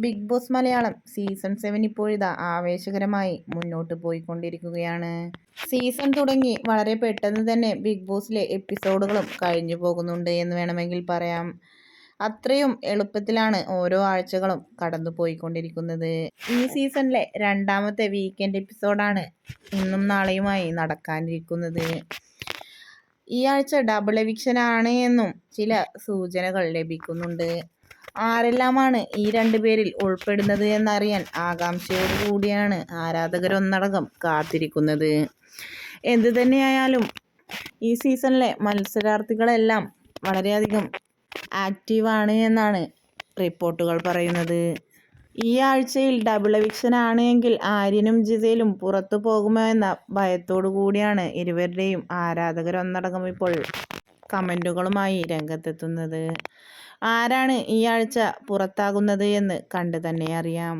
Big boss Malayalam season 7 ഇപ്പോഴിതാ ആവേശകരമായി മുന്നോട്ട് പോയിക്കൊണ്ടിരിക്കുകയാണ്. സീസൺ തുടങ്ങി വളരെ പെട്ടെന്ന് തന്നെ ബിഗ് ബോസിലെ എപ്പിസോഡുകളും കഴിഞ്ഞു പോകുന്നുണ്ട് എന്ന് വേണമെങ്കിൽ പറയാം. അത്രയും എളുപ്പത്തിലാണ് ഓരോ ആഴ്ചകളും കടന്നു പോയിക്കൊണ്ടിരിക്കുന്നത്. ഈ സീസണിലെ രണ്ടാമത്തെ വീക്കെൻഡ് എപ്പിസോഡാണ് ഇന്നും നാളെയുമായി നടക്കാനിരിക്കുന്നത്. ഈ ആഴ്ച ഡബിൾ എവിക്ഷൻ ആണ് എന്നും ചില സൂചനകൾ ലഭിക്കുന്നുണ്ട്. ആരെല്ലാമാണ് ഈ രണ്ടുപേരിൽ ഉൾപ്പെടുന്നത് എന്നറിയാൻ ആകാംക്ഷയോടുകൂടിയാണ് ആരാധകരൊന്നടങ്കം കാത്തിരിക്കുന്നത്. എന്തു തന്നെയായാലും ഈ സീസണിലെ മത്സരാർത്ഥികളെല്ലാം വളരെയധികം ആക്റ്റീവാണ് എന്നാണ് റിപ്പോർട്ടുകൾ പറയുന്നത്. ഈ ആഴ്ചയിൽ ഡബിൾ എവിക്ഷൻ ആണ് എങ്കിൽ ആര്യനും ജിസയിലും പുറത്തു പോകുമോ എന്ന ഭയത്തോടു കൂടിയാണ് ഇരുവരുടെയും ആരാധകരൊന്നടങ്കം ഇപ്പോൾ കമൻറ്റുകളുമായി രംഗത്തെത്തുന്നത്. ആരാണ് ഈ ആഴ്ച പുറത്താകുന്നത് എന്ന് കണ്ടു തന്നെ അറിയാം.